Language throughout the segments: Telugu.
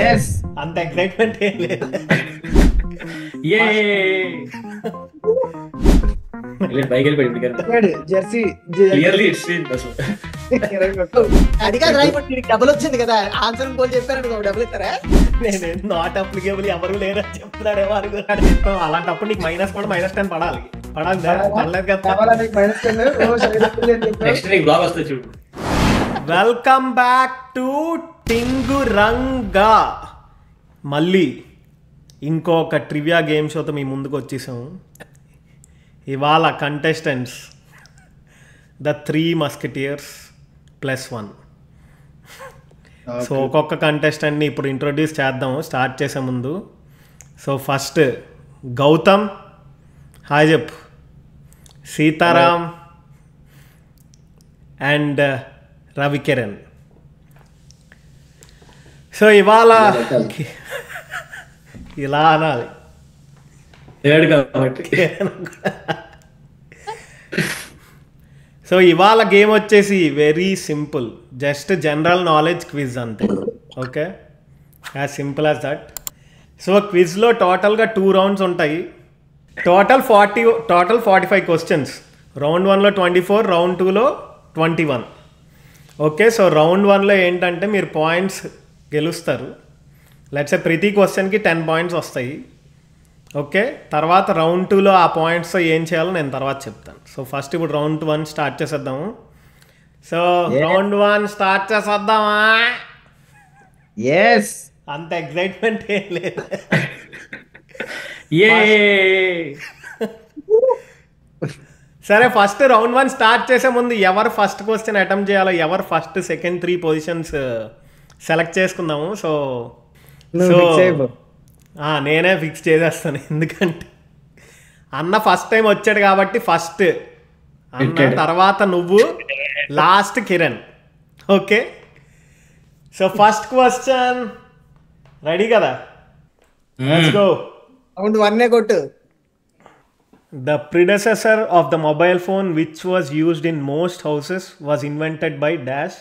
ఎస్ అంత ఎక్సైట్మెంట్ ఏం లేదు. జెర్సీ అది కాదు ఇప్పుడు నీకు డబ్బులు వచ్చింది కదా, ఆన్సర్ గోల్ చెప్పారు డబ్బులు ఇస్తారా? నేను నాట్ అప్లికేబుల్ ఎవరు లేరని చెప్తున్నాడే వారు. అలాంటప్పుడు నీకు మైనస్ కూడా -10 పడాలి. పడలేదు కదా. Welcome back to Tinguranga. మళ్ళీ ఇంకొక ట్రివియా గేమ్ షోతో మీ ముందుకు వచ్చేసాము. ఇవాళ కంటెస్టెంట్స్ ద 3 మస్కిటియర్స్ +1. సో ఒక్కొక్క కంటెస్టెంట్ని ఇప్పుడు ఇంట్రొడ్యూస్ చేద్దాము స్టార్ట్ చేసే ముందు. సో ఫస్ట్ గౌతమ్, హాయ్ చెప్పు. సీతారాం అండ్ రవికిరణ్. సో ఇవాళ ఇలా అనాలి. సో ఇవాళ గేమ్ వచ్చేసి very simple, just general knowledge quiz అంతే. Okay, as simple as that. So క్విజ్లో టోటల్గా 2 రౌండ్స్ ఉంటాయి. Total 45 questions. రౌండ్ 1లో 24, రౌండ్ 2లో 21. ఓకే, సో రౌండ్ 1లో ఏంటంటే మీరు పాయింట్స్ గెలుస్తారు. లెట్స్ ప్రతి క్వశ్చన్కి 10 పాయింట్స్ వస్తాయి. ఓకే, తర్వాత రౌండ్ 2లో ఆ పాయింట్స్తో ఏం చేయాలో నేను తర్వాత చెప్తాను. సో ఫస్ట్ ఇప్పుడు రౌండ్ 1 స్టార్ట్ చేసేద్దాము. సో రౌండ్ 1 స్టార్ట్ చేసేద్దామా? ఎస్ అంత ఎక్సైట్మెంట్ ఏం లేదు. సరే, ఫస్ట్ రౌండ్ 1 స్టార్ట్ చేసే ముందు ఎవరు ఫస్ట్ క్వశ్చన్ అటెంప్ట్ చేయాలో, ఎవరు ఫస్ట్ సెకండ్ 3 పొజిషన్స్ సెలెక్ట్ చేసుకుందాము. సో నేనే ఫిక్స్ చేసేస్తాను, ఎందుకంటే అన్న ఫస్ట్ టైం వచ్చాడు కాబట్టి ఫస్ట్ అన్న, తర్వాత నువ్వు, last Kiran. Okay, so first question ready కదా? Let's go. రౌండ్ 1 కొట్టు. The predecessor of the mobile phone, which was used in most houses, was invented by Dash.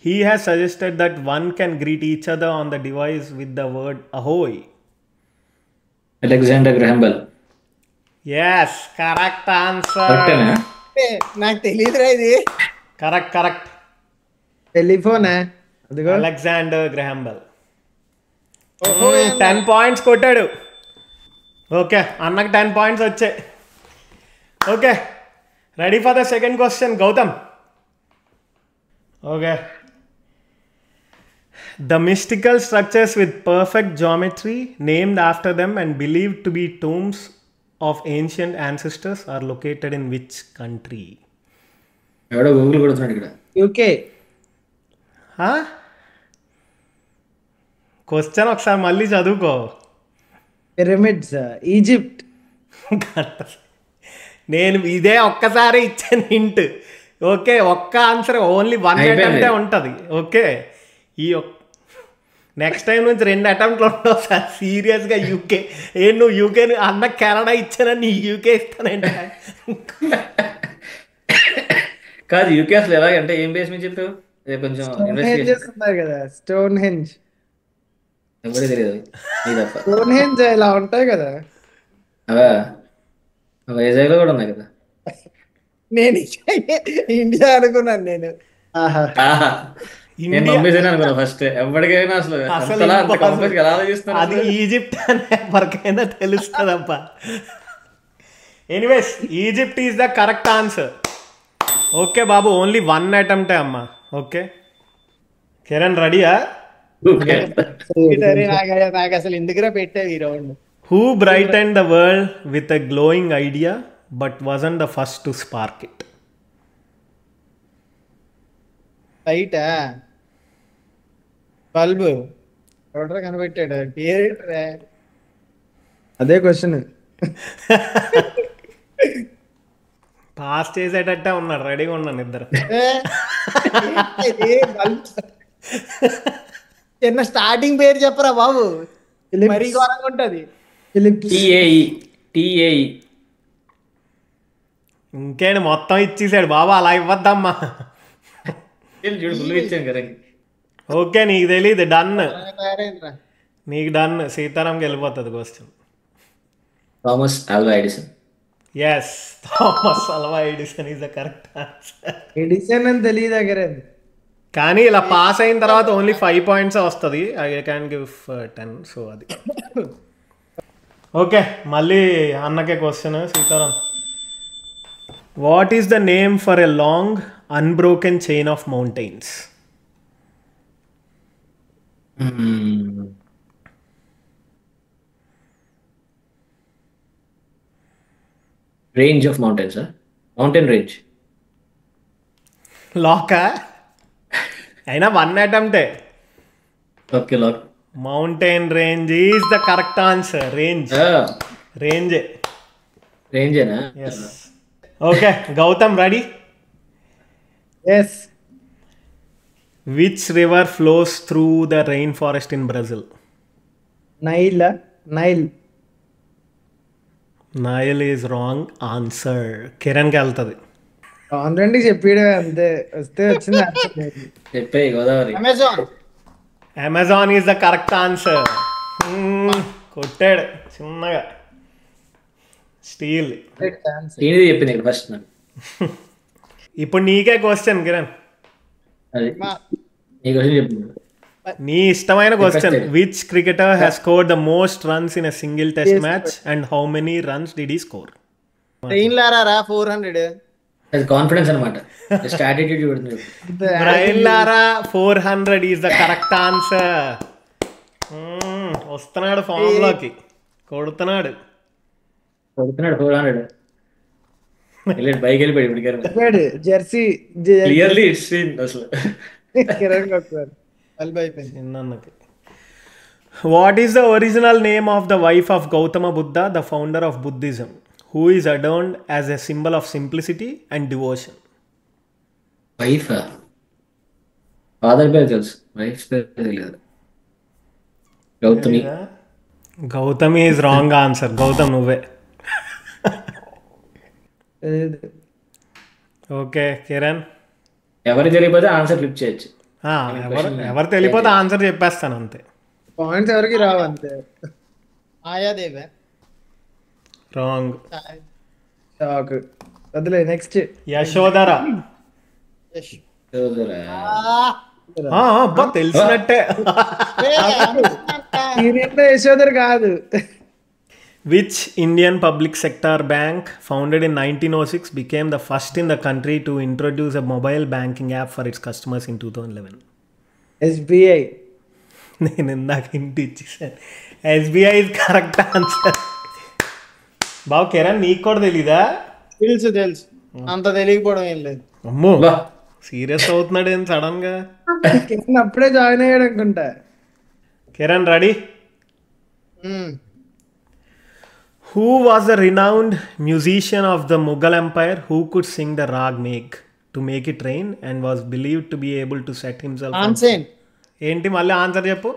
He has suggested that one can greet each other on the device with the word ahoy. Alexander Graham Bell. Yes, correct answer. నాకు తెలియదురా ఇది. Correct. Telephone Alexander Graham Bell. 10 points కొట్టాడు. ఓకే, అన్నకు 10 పాయింట్స్ వచ్చాయి. Okay, ready for the second question Gautam. Okay, the mystical structures with perfect geometry named after them and believed to be tombs of ancient ancestors are located in which country? ఎవడో గూగుల్ కొడుతున్నాడు ఇక్కడ. యూకే. క్వశ్చన్ ఒకసారి మళ్ళీ చదువుకో. Pyramids, Egypt. నేను ఇదే ఒక్కసారి ఇచ్చాను హింట్. ఓకే, ఒక్క ఆన్సర్, ఓన్లీ 1 అటెంప్టే ఉంటుంది. ఓకే, ఈ నెక్స్ట్ టైం నుంచి 2 అటెంప్ట్లు ఉండవు సార్. సీరియస్గా యూకే నువ్వు యూకే అన్న కెనడా ఇచ్చానని యూకే ఇస్తానంటే కాదు. యూకే అసలు ఎలాగంటే ఏం బేస్ మీద చెప్పావు? కొంచెం కదా, స్టోన్ హెంజ్. ఎవరికి తెలియదు. స్టోన్ హెంజ్ ఇలా ఉంటాయి కదా. అవా వైజాగ్ లో కూడా ఉన్నాయి కదా. నేను ఇండియా అనుకున్నాను. నేను అనుకున్నా ఫస్ట్. ఎవరికైనా అసలు అది ఈజిప్ట్ అని ఎవరికైనా తెలుస్తుందబ్బా. Anyways, Egypt is the correct answer. Okay బాబు, ఓన్లీ 1 అటెంప్టే అమ్మా. ఓకే, కిరణ్ రెడీయా? నాకు అసలు ఎందుకురా పెట్టావు ఈ round. Who brightened the world with a glowing idea but wasn't the first to spark it? లైటా, బల్బు ఎవడరా కనిపెట్టాడు? పేరేట్రా? అదే క్వశ్చన్. పాస్ చేసేటట్టే ఉన్నాడు, రెడీగా ఉన్నాను ఇద్దరు. చిన్న స్టార్టింగ్ పేరు చెప్పరా బాబు, మరీ ఘోరంగా ఉంటది. ఇంకేంటి మొత్తం ఇచ్చేసాడు బాబా, అలా ఇవ్వద్దమ్మా. ఓకే, నీకు తెలియదు, డన్. తయారైందిరా. నీకు డన్. సీతారాంకి వెళ్ళిపోతుంది question. Thomas Alva Edison. Yes, Thomas Alva Edison is the correct answer. Edison అని తెలియదు దగ్గర. కానీ ఇలా పాస్ అయిన తర్వాత ఓన్లీ 5 పాయింట్స్ వస్తుంది. I can give 10. సో అది ఓకే. మళ్ళీ అన్నకే question. Sitaram, what is the name for a long unbroken chain of mountains? Range of mountains. Mountain range. లాకా? అయినా 1 అటెంప్టే. Okay, lock. Mountain range is the correct answer. రేంజే. రేంజేనా? Yes. Okay, Gautam ready? Yes. Which river flows through the rain forest in Brazil? Nile. Nile is wrong answer. కిరణ్కి వెళ్తుంది. ఆల్రెడీ చెప్పాడు అంతే, వస్తే వచ్చింది answer లేదు. చెప్పే Godavari. Amazon. Amazon is the correct answer. కొట్టాడు చిన్నగా. స్టీల్. Correct answer. ఏంటిది చెప్పింది ఇక్కడ ఫస్ట్ నాకు. ఇప్పుడు నీకే క్వశ్చన్ కిరణ్. అది నీ క్వశ్చన్ చెప్పింది. నీ ఇష్టమైన question. Which cricketer has scored the most runs in a single test match and how many runs did he score? Brian Lara 400. అది కాన్ఫిడెన్స్ అనమాట. స్ట్రాటజీ చూడుతుంది. Brian Lara 400 is the correct answer. వస్తున్నాడు ఫామ్ లోకి, కొడుతున్నాడు. 400 బైక్ వెళ్ళిపోయాడు ఇప్పుడు. చెప్పాడు జెర్సీ. క్లియర్లీ ఇట్స్ సీన్ అసలు. కిరణ్ ఒకసారి బల్బ్ అయిపోయింది. చిన్నకి. What is the original name of the wife of Gautama Buddha, the founder of Buddhism, who is adorned as a symbol of simplicity and devotion? Wife. Father పేరు తెలుసు, వైఫ్ పేరు తెలియదు. Gautami. Gautami is wrong answer. Gautam నువ్వే. ఓకే కిరణ్. ఎవరు తెలియకపోతే ఆన్సర్ ఫ్లిప్ చేయొచ్చు. ఎవరు తెలియపోతే ఆన్సర్ చెప్పేస్తాను అంతే. పాయింట్స్ ఎవరికి రావు అంతే. మాయాదేవి. రాంగ్. షాక్. వదిలే. నెక్స్ట్ యశోధర. అబ్బా తెలిసినట్టే. యశోధర్ కాదు. Which Indian public sector bank founded in 1906 became the first in the country to introduce a mobile banking app for its customers in 2011? SBI. నేను ఇందాక ఇంటి ఇచ్చేసాను. SBI is correct answer. బావు కిరణ్, నీకు కూడా తెలీదా? తెలుసు. అంత తెలియకపోవడం ఏం లేదు. అమ్మో, సీరియస్ అవుతున్నాడు ఏం సడన్ గా? కిరణ్ అప్పుడే జాయిన్ అయ్యాడు అనుకుంటా. Kiran ready? Who was the renowned musician of the Mughal Empire who could sing the rag Megh to make it rain and was believed to be able to set himself on... Tansen. ఏంటి మళ్ళీ ఆన్సర్ చెప్పు.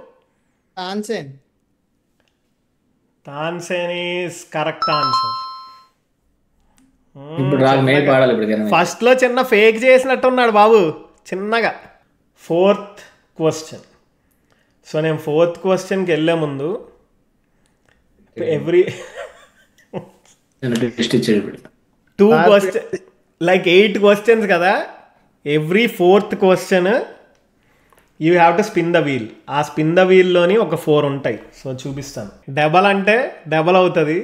Tansen is correct answer. ఇప్పుడు రాగ్ మేఘ్ పాడాలి ఇప్పుడు. ఫస్ట్ లో చిన్న ఫేక్ చేసినట్టున్నాడు బాబు, చిన్నగా. 4th question. సో నేను 4th క్వశ్చన్కి వెళ్ళే ముందు ఎవ్రీ 2 క్వశ్చన్ లైక్ 8 క్వశ్చన్స్ కదా, every 4th question you have to spin the wheel. ఆ స్పిన్ ద వీల్లోని ఒక 4 ఉంటాయి. సో చూపిస్తాను. డబల్ అంటే డబల్ అవుతుంది,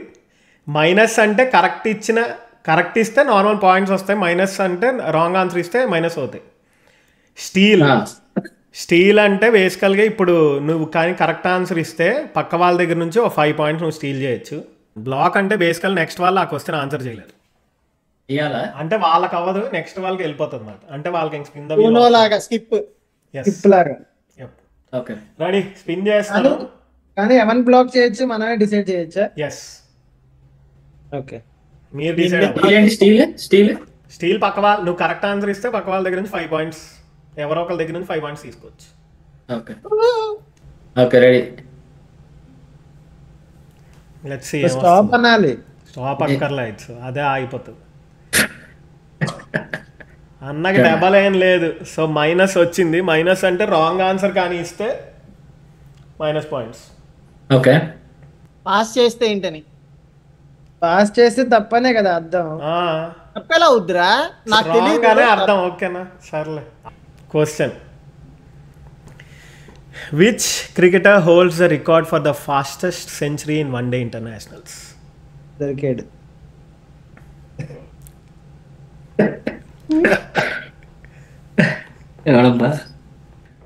మైనస్ అంటే కరెక్ట్ ఇస్తే నార్మల్ పాయింట్స్ వస్తాయి, మైనస్ అంటే రాంగ్ ఆన్సర్ ఇస్తే మైనస్ అవుతాయి. స్టీల్ అంటే బేసికల్గా ఇప్పుడు నువ్వు కానీ కరెక్ట్ ఆన్సర్ ఇస్తే పక్క వాళ్ళ దగ్గర నుంచి ఒక 5 పాయింట్స్ నువ్వు స్టీల్ చేయొచ్చు. బ్లాక్ అంటే బేసికల్ నెక్స్ట్ వాళ్ళు ఆ క్వశ్చన్ ఆన్సర్ చేయలేరు, అంటే వాళ్ళకి అవ్వదు, నెక్స్ట్ వాళ్ళకి వెళ్ళిపోతుంది అన్నమాట. అంటే వాళ్ళకి స్పిన్ ద వీల్ లాగా స్కిప్ లాగా. రెడీ? స్పిన్ చేస్తాను. కానీ ఎవరిని బ్లాక్ చేయొచ్చు, మనమే డిసైడ్ చేయొచ్చా? ఎస్. ఓకే, మీరు డిసైడ్. స్టీల్ పక్క వాళ్ళు, నువ్వు కరెక్ట్ ఆన్సర్ ఇస్తే పక్క వాళ్ళ దగ్గర నుంచి 5 పాయింట్స్, ఎవరో ఒకరి దగ్గర నుంచి 5 పాయింట్స్ తీసుకోవచ్చు. Okay ready. Let's see. Stop అనాలి. స్టాప్ అక్కర్లేదు, అదే ఆగిపోతుంది. అన్నకి డబల్ ఏం లేదు. సో మైనస్ వచ్చింది. మైనస్ అంటే రాంగ్ ఆన్సర్ కానీ ఇస్తే మైనస్ పాయింట్స్. ఓకే పాస్ చేస్తే ఏంటని పాస్ చేస్తే తప్పనే కదా అర్థం. తప్పేలా అవుద్దిరా నాకు రాంగ్ అనే తెలియదు. అర్థం. ఓకేనా, సర్లే. Question: which cricketer holds the record for the fastest century in one day internationals? దొరికాడు. ఎవడబ్బా?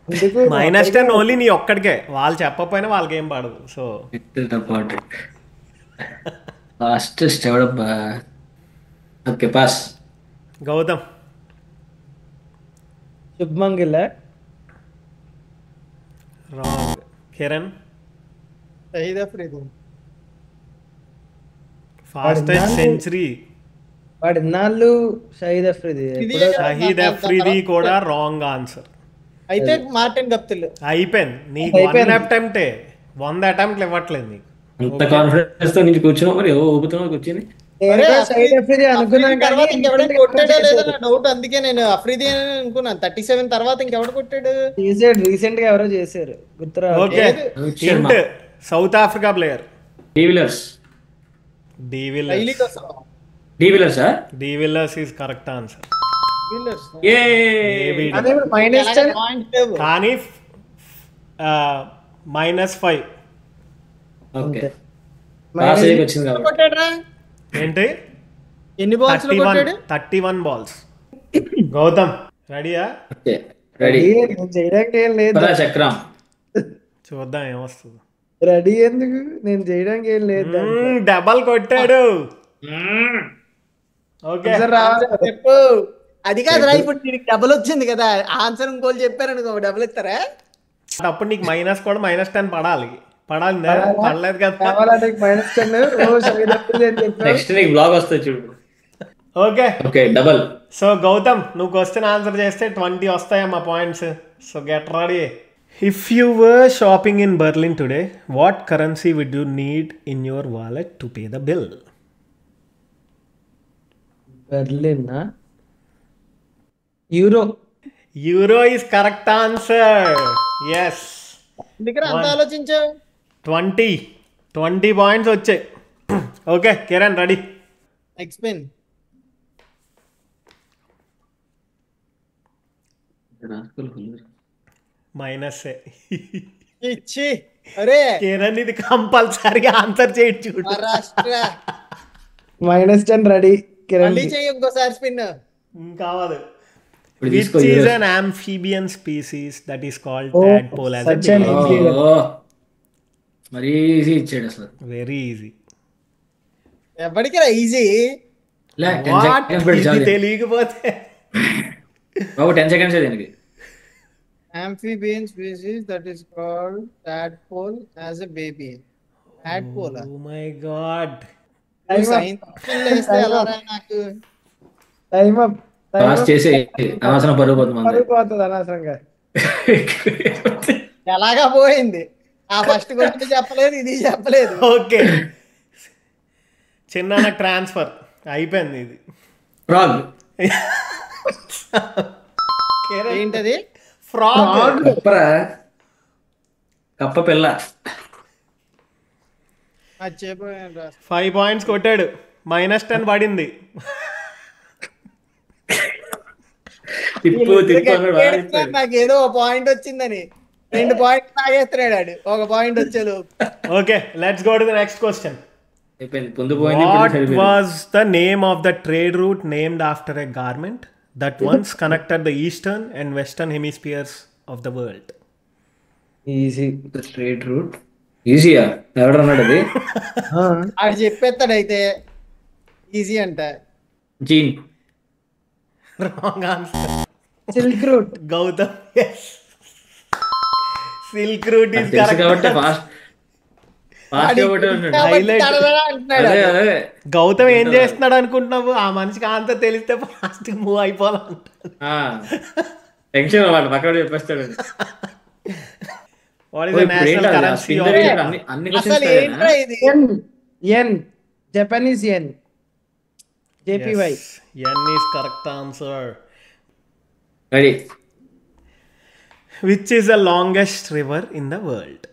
ఎందుకు -10 ఓన్లీ నీ ఒక్కడికే. వాళ్ళు చెప్పకపోయినా వాళ్ళకి ఏం పడదు. సో ఫాస్టెస్ట్ ఎవడబ్బా? Okay pass. Gautam. Shubman Gill. Wrong. Kiran. Shahid Afridi. Fastest century వాడు ఇన్నాళ్ళు షహీద్ అఫ్రిది. షహీద్ అఫ్రిది కూడా రాంగ్ ఆన్సర్. అయితే మార్టిన్ గప్తిల్. అయిపోయింది నీకు. 1 అటెంప్టే, 100 అటెంప్ట్లు ఇవ్వట్లేదు నీకు. అంత కాన్ఫిడెన్స్ తో నుంచి కూర్చున్నావు, మరి ఊపుతున్నావు కూర్చుని. షహీద్ అఫ్రిది అనుకున్నాను తర్వాత ఇంకెవడైనా కొట్టాడో లేదో కానీ నా డౌట్. అందుకే నేను అఫ్రిది అని అనుకున్నాను. 37 తర్వాత ఇంకెవడు కొట్టాడు? రీసెంట్ గా ఎవరో చేశారు గుర్తురా. Okay, hint. South Africa player. De Villiers. శైలి కోసం. De Villiers is correct answer. అదే -10 పాయింట్ లేవు. కానీ -5. ఓకే పాస్ అయ్యి వచ్చింది కాబట్టి. కొట్టాడురా? ఏంటి? ఎన్ని బాల్స్ లో కొట్టాడు? 31 బాల్స్. గౌతమ్ రెడీయా? Okay ready. నేను చేయడానికి ఏం లేదు. చక్రం చూద్దాం ఏమొస్తుంది. రెడీ ఎందుకు? నేను చేయడానికి ఏం లేదు. డబల్ కొట్టాడు. ఓకే ఒకసారి రావాలి కదా. చెప్పు. అది కాదురా, ఇప్పుడు నీకు డబుల్ వచ్చింది కదా, ఆన్సర్ ఇంకోళ్ళు చెప్పారనుకో డబుల్ ఇస్తారా? అప్పుడు నీకు మైనస్ కూడా -10 పడాలి. పడలేదు కదా. కావాలంటే -10 షహీద్ అఫ్రిది అని చెప్పాను. నెక్స్ట్ నీకు బ్లాగ్ వస్తుంది చూడు. Okay okay double. So Gautam, నువ్వు క్వశ్చన్ ఆన్సర్ చేస్తే 20 వస్తాయమ్మా points. So get ready. If you were shopping in Berlin today, what currency would you need in your wallet to pay the bill? Berlin euro. Euro is correct answer. Yes. దగ్గర అంత ఆలోచించావు. 20 పాయింట్స్ వచ్చాయి. Okay Kiran ready. ఎక్స్పెన్. మైనస్. ఇచ్చి అరే కిరణ్ ఇది కంపల్సరీగా ఆన్సర్ చేయొచ్చు చూడు. మహారాష్ట్ర. -10 రెడీ. మళ్ళీ చెయ్యి ఇంకోసారి స్పిన్. కావాలి. ఇప్పుడు Which తీసుకో is euro. an amphibian species that is called Oh, tadpole as a such an baby? easy. మరీ ఈజీ ఇచ్చాడు అసలు. Very easy. ఎవరికి ఈజీ? లే 10 What? seconds పెట్టి ఇది చాలు. తెలియకపోతే బాబు 10 seconds దీనికి. amphibian species that is called tadpole as a baby. Tadpole. oh my god. Science వేస్తే ఎలా రా నాకు? Time up. పాస్ చేసి అనవసరం పరుగు పోతుంది మనది. పోతుంది అనవసరంగా. ఎలాగా పోయింది? ఆ ఫస్ట్ క్వశ్చన్ చెప్పలేదు, ఇది చెప్పలేదు. ఓకే, చిన్న ట్రాన్స్ఫర్ అయిపోయింది ఇది. ఫ్రాగ్. ఏంటది? ఫ్రాగ్. కప్పరా, కప్ప పిల్ల. అది చెప్పాను. 5 పాయింట్స్ కొట్టాడు. -10 పడింది. తిప్పు అన్నాడు. నాకు ఏదో ఒక పాయింట్ వచ్చిందని 2 పాయింట్ తాగేస్తున్నాడు. ఒక పాయింట్ వచ్చేది. Okay, let's go to the next question. అయిపోయింది, ముందు పోయింది, ఇప్పుడు What సరిపోయింది. was the name of the trade route named after a garment that once connected the eastern and western hemispheres of the world? Easy. Straight route. ఈజీయా? ఎవడన్నాడు అది? ఆడు చెప్పేస్తాడు అయితే ఈజీ అంట. జీన్. Wrong answer. Silk route. Gautam. Yes. Silk route is తెలుసు correct. కాబట్టి ఫాస్ట్ కాబట్టి ఉన్నాడు. Highlight. అంటున్నాడు. అదే అదే గౌతమ్ ఏం చేస్తున్నాడు అనుకుంటున్నావు? ఆ మనిషికి ఆన్సర్ తెలిస్తే ఫాస్ట్ మూవ్ అయిపోవాలంటాడు. టెన్షన్ వాళ్ళు పక్కన చెప్పేస్తాడు. What is the national currency of అన్ని అసలు ఏంట్రా ఇది? Yen. Japanese yen. JPY. Yen is correct answer. Ready. Which is the longest river in the world?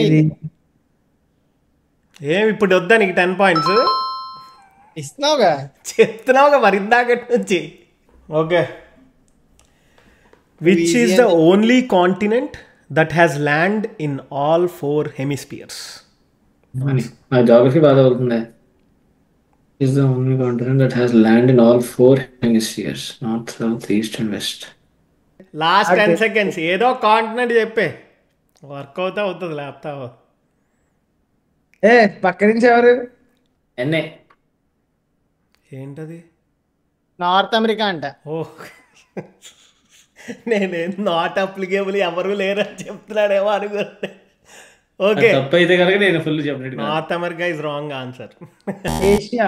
ఇది ఏం ఇప్పుడు వద్దా నీకు 10 పాయింట్స్? ఇస్తున్నావుగా. చెప్తున్నావుగా మరి ఇందాకటి నుంచి. Okay. Which is the only continent that has land in all 4 hemispheres? నా జాగ్రఫీ బాగా అవుతుంది. Is the only continent that has land in all 4 hemispheres, north, south, east and west. Last 10 seconds. ఏదో కాంటినెంట్ చెప్పే, వర్క్ అవుతా అవుతుంది లేపుతావు. పక్క నుంచి ఎవరు? ఎన్ఏ. ఏంటది? నార్త్ అమెరికా అంట. ఓ నేనేం నాట్ అప్లికేబుల్ ఎవరు లేరని చెప్తున్నాడేమో అనుకుంటే. ఓకే, తప్పు అయితే కనుక నేను ఫుల్ చెప్పినట్టు. North America is wrong answer. Asia.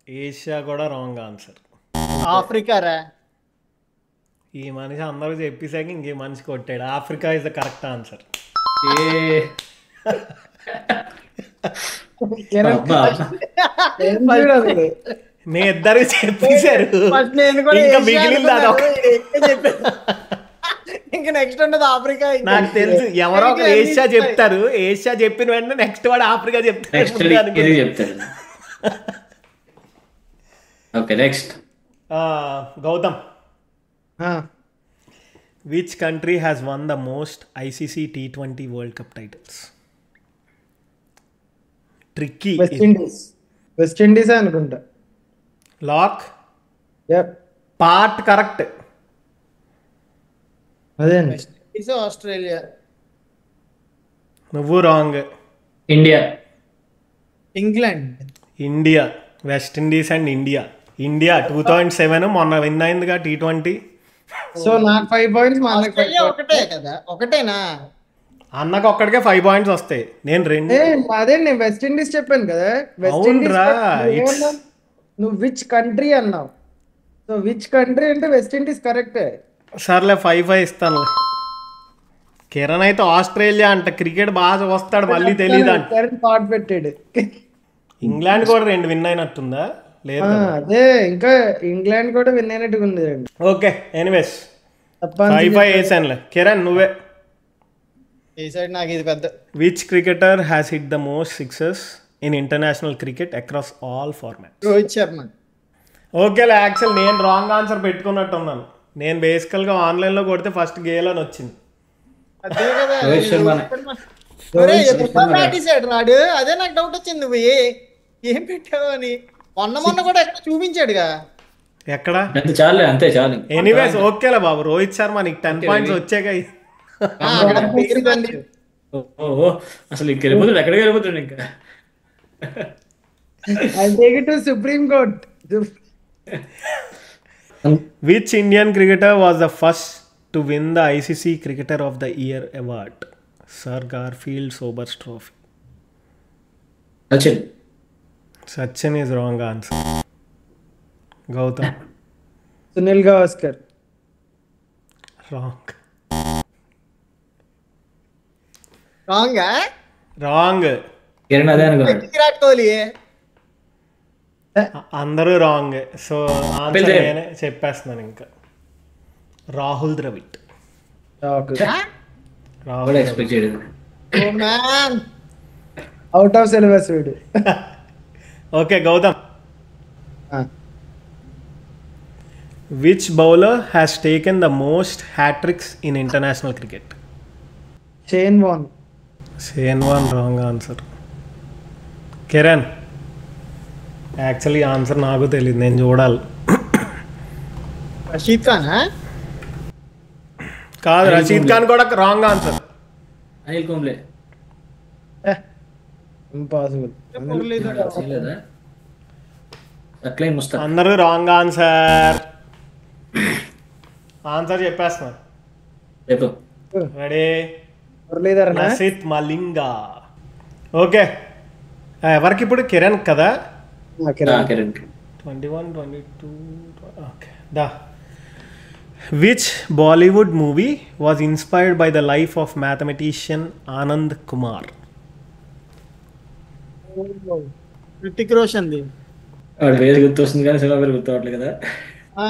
Asia కూడా రాంగ్ ఆన్సర్. ఆఫ్రికా రా. ఈ మనిషి అందరూ చెప్పేసాక ఇంకే మనిషి కొట్టాడు. Africa is the correct answer. మీ ఇద్దరు చెప్పేశారు. ఇంకా మిగిలింది ఇంకా నెక్స్ట్ ఉండదు ఆఫ్రికా. నాకు తెలుసు ఎవరో ఒక ఏషియా చెప్తారు. ఏషియా చెప్పిన వెంటనే నెక్స్ట్ వాడు ఆఫ్రికా చెప్తారు. Okay, next. Gautam, which country has won the most ICC T20 world cup titles? Tricky. West Indies అనుకుంటా. లాక్. Yep. Part correct. అదే ఆస్ట్రేలియా. నువ్వు wrong. India. England. India. West Indies and India. India 2007 మొన్న విన్ అయిందిగా T20. సో నాకు 5 పాయింట్స్, మా అన్నకి 5 ఆస్ట్రేలియా ఒకటే కదా? ఒకటేనా? అన్నకు ఒక్కడికే 5 పాయింట్స్ వస్తాయి. నేను 2. అదే నేను వెస్ట్ ఇండీస్ చెప్పాను కదా. వెస్ట్ ఇండీస్ అవునరా. నువ్వు విచ్ కంట్రీ అన్నావు. సో విచ్ కంట్రీ అంటే వెస్ట్ ఇండీస్ కరెక్టే. సర్లే 5 ఇస్తాను. కిరణ్ అయితే ఆస్ట్రేలియా అంట. క్రికెట్ బాగా వస్తాడు, మళ్ళీ తెలియదు అంట. కిరణ్ పాట్ పెట్టాడు. ఇంగ్లాండ్ కూడా 2 విన్ అయినట్టుందా? లేదు. అదే ఇంకా ఇంగ్లాండ్ కూడా విన్ అయినట్టుగా ఉంది. Okay, anyways 5 వేసానులే. కిరణ్ నువ్వే. ఈ సైడ్ నాకు ఇది పెద్ద. Which cricketer has hit the most sixes in international cricket across all formats? Rohit Sharma. ఓకేలే, యాక్చువల్ నేను రాంగ్ ఆన్సర్ పెట్టుకున్నట్టు ఉన్నాను. నేను బేసికల్గా ఆన్లైన్లో కొడితే ఫస్ట్ గేల్ అని వచ్చింది. అదే కదా రోహిత్ శర్మ. రాడు. అదే నాకు డౌట్ వచ్చింది. నువ్వు ఏం పెట్టావు అని. మొన్న కూడా ఎక్కడ చూపించాడుగా. ఎక్కడ? చాలే, అంతే చాలు. ఎనీవేస్ ఓకేలే బాబు. రోహిత్ శర్మ నీకు 10 పాయింట్స్ వచ్చాక. ఓహో, అసలు ఇంక వెళ్ళిపోతుంది. ఎక్కడికి వెళ్ళిపోతుంది ఇంకా? Supreme Court. Which Indian cricketer was the first to win the ICC cricketer of the year award? Sir Garfield Sobers trophy. Sachin is wrong answer. Gautam. Sunil Gavaskar. Wrong. Wrong. Virat Kohli. అందరూ రాంగ్. సో ఆన్సర్ నేనే చెప్పేస్తున్నాను ఇంకా. Rahul Dravid. Out of syllabus వీడు. Okay Gautam. Which bowler has taken the most hat-tricks in international cricket? Shane Warne. Shane Warne wrong answer. Kiran. Actually answer నాకు తెలియదు, నేను చూడాలి. రషీద్ ఖాన్. కాదు, రషీద్ ఖాన్ కూడా wrong answer. Anil Kumble. Impossible. అందరూ రాంగ్ ఆన్సర్. ఆన్సర్ చెప్పేస్తున్నారు. రెడీ? లసిత్ మలింగ. ఓకే, ఎవరికి ఇప్పుడు? కిరణ్ కదా. 21, 22. ఓకే, దా. Which Bollywood movie was inspired by the life of mathematician Anand Kumar? Hrithik Roshan. వాడు పేరు గుర్తొస్తుంది కానీ సినిమా పేరు గుర్తుపట్టలేదు కదా. ఆ,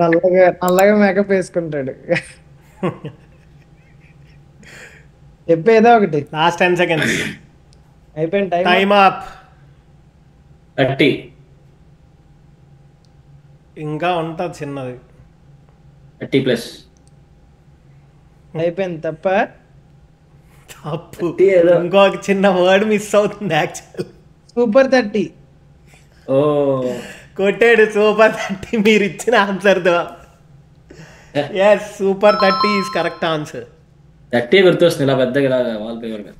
నల్లగా మేకప్ వేసుకుంటాడు. చెప్పేదో ఒకటి. Last 10 seconds. అయిపోయింది టైం. Time up. 30. ఇంకా ఉంటుంది చిన్నది. 30+. అయిపోయింది. తప్ప తప్పు. 30 ఏదో. ఇంకొక చిన్న వర్డ్ మిస్ అవుతుంది యాక్చువల్. సూపర్ 30. ఓ కొట్టాడు సూపర్ 30 మీరు ఇచ్చిన ఆన్సర్తో. Yes super 30 is correct answer. 30 గుర్తొస్తుంది ఇలా పెద్దగా ఇలా వాల్ పేపర్ మీద.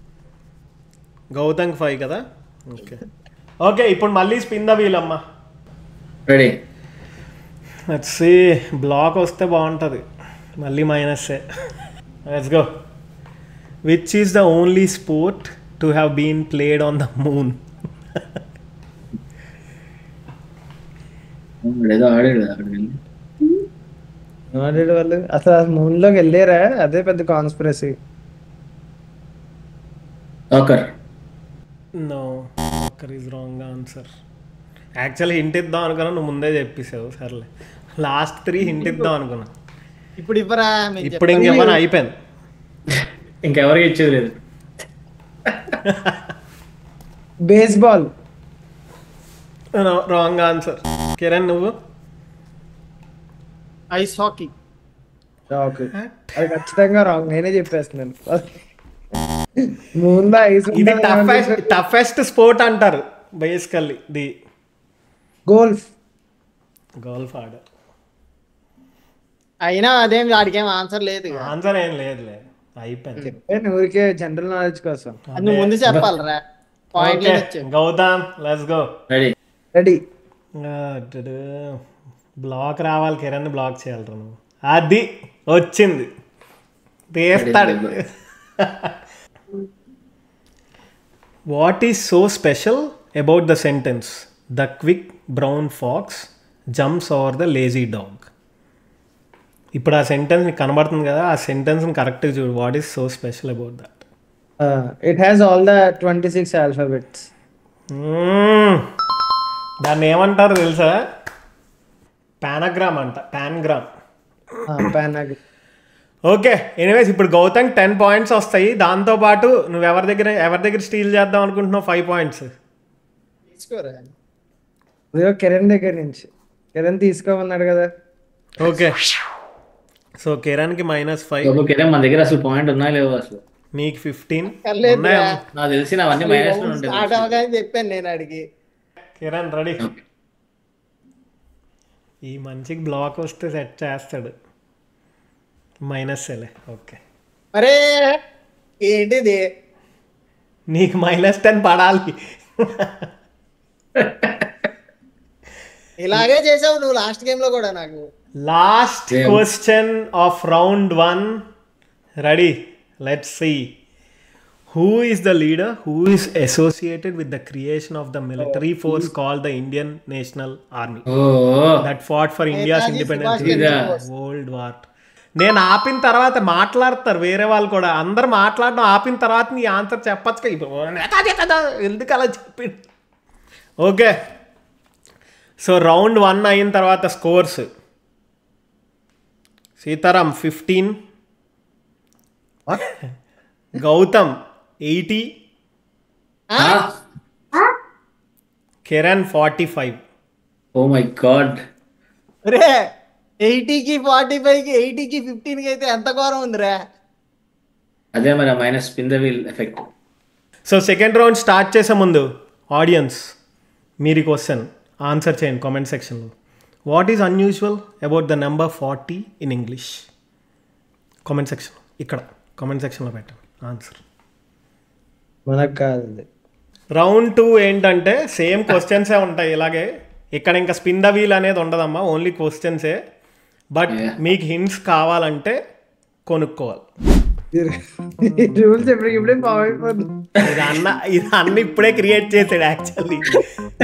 గౌతంగ్ 5 కదా. ఓకే ఓకే ఇప్పుడు మళ్ళీ స్పిన్ ద వీల్ అమ్మా. రెడీ. లెట్స్ సీ బ్లాక్ వస్తే బాగుంటుంది. మళ్ళీ మైనస్సే. Let's go. Which is the only sport to have been played on the moon? ఏదో ఆడాడు కదా అక్కడ వెళ్ళి. ఆల్రెడీ వాళ్ళు అసలు మూన్ లోకి వెళ్ళారా? అదే పెద్ద conspiracy. Soccer. No soccer is wrong answer. Actually hint ఇద్దాం అనుకున్నా, నువ్వు ముందే చెప్పేసావు. సర్లే లాస్ట్ 3 హింట్ ఇద్దాం అనుకున్నా. ఇప్పుడు ఇవ్వరా మీరు ఇప్పుడు ఇంకేమైనా అయిపోయింది. ఇంకెవరికి ఇచ్చేది లేదు. బేస్బాల్. Wrong answer. కిరణ్ నువ్వు? Ice hockey. అది ఖచ్చితంగా రాంగ్. నేనే చెప్పేస్తున్నాను. ముందు ఐస్ ఇది టఫెస్ట్ స్పోర్ట్ అంటారు basically. The golf. Golf order. అయినా అదేం వాడికేం ఆన్సర్ లేదు ఇక. ఆన్సర్ ఏం లేదులే, అయిపోయింది. చెప్పాను ఊరికే జనరల్ నాలెడ్జ్ కోసం. అది నువ్వు ముందు చెప్పాలరా. Point Okay, Gautam let's go. Ready. Ready. Block రావాలి, కిరణ్ బ్లాక్ చేయాలి నువ్వు. అది వచ్చింది, తీస్తాడు. What is so special about the sentence the quick brown fox jumps over the lazy dog? ఇప్పుడు ఆ సెంటెన్స్ నీకు కనబడుతుంది కదా, ఆ సెంటెన్స్ని కరెక్ట్గా చూడు. What is so special about that? It has all the 26 alphabets. దాన్ని ఏమంటారు తెలుసా? పానాగ్రామ్ అంట. పాన్గ్రామ్. ఓకే ఎనీవేస్ ఇప్పుడు గౌతమ్ 10 పాయింట్స్ వస్తాయి. దాంతోపాటు నువ్వు ఎవరి దగ్గర స్టీల్ చేద్దాం అనుకుంటున్నావు 5 పాయింట్స్ తీసుకోరా. కిరణ్ దగ్గర నుంచి. కిరణ్ తీసుకోమన్నాడు కదా. ఓకే సో కిరణ్కి -5, మన దగ్గర అసలు పాయింట్ ఉన్నాయో లేవో అసలు. నీకు 15 పర్లేదురా. ఉన్నాయా? నాకు తెలిసి అవన్నీ మైనస్ లో ఉంటాయి. స్టార్ట్ అవగానే చెప్పాను నేను అడిగి. కిరణ్ రెడీ? ఈ మంచికి బ్లాక్ వస్తే సెట్ చేస్తాడు. -లే. ఓకే అరే ఏంటిది? నీకు -10 పడాలి. ఇలాగే చేసావు నువ్వు లాస్ట్ గేమ్ లో కూడా నాకు. Last question of round 1. Ready? Let's see. Who is the leader who is associated with the creation of the military force called the Indian National Army that fought for India's independence in World War? నేను ఆపిన తర్వాత మాట్లాడతారు వేరే వాళ్ళు కూడా. అందరు మాట్లాడడం ఆపిన తర్వాత నీ ఆన్సర్ చెప్పచ్చు కదా, ఎందుకు అలా చెప్పింది? ఓకే సో రౌండ్ 1 అయిన తర్వాత scores. Sitaram 15, Gautam 80, Kiran 45. Oh my god. రే 80కి 45కి 80కి 15కి అయితే ఎంత ఘోరం ఉందిరా. అదే మరి minus spin the wheel effect. So second round start చేసే ముందు ఆడియన్స్ మీరు ఈ క్వశ్చన్ ఆన్సర్ చేయండి కామెంట్ సెక్షన్లో. What is unusual about the number 40 in English? Comment section, ఇక్కడ కామెంట్ సెక్షన్లో పెట్టండి ఆన్సర్. మనకు కాదు. రౌండ్ 2 ఏంటంటే సేమ్ క్వశ్చన్సే ఉంటాయి ఇలాగే. ఇక్కడ ఇంకా స్పిన్ ద వీల్ అనేది ఉండదమ్మా, ఓన్లీ క్వశ్చన్సే. బట్ మీకు హింట్స్ కావాలంటే కొనుక్కోవాలి. రూల్స్ ఇప్పుడే ఫామ్ అయిపోతుంది. ఇది అన్న ఇప్పుడే క్రియేట్ చేసాడు యాక్చువల్లీ.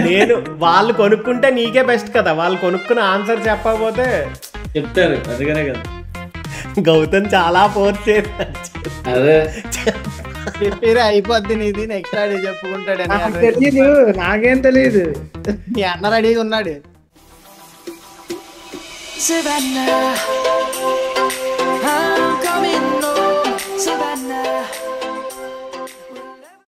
నేను వాళ్ళు కొనుక్కుంటే నీకే బెస్ట్ కదా, వాళ్ళు కొనుక్కున్న ఆన్సర్ చెప్పకపోతే చెప్తారు. అందుకనే కదా గౌతమ్ చాలా ఫోర్స్ చేశాడు. అదే చెప్పిరా అయిపోద్ది నీది, నెక్స్ట్ ఆడే చెప్పుకుంటాడని. తెలీదు, నాకేం తెలీదు. మీ అన్న రెడీగా ఉన్నాడు. Savannah.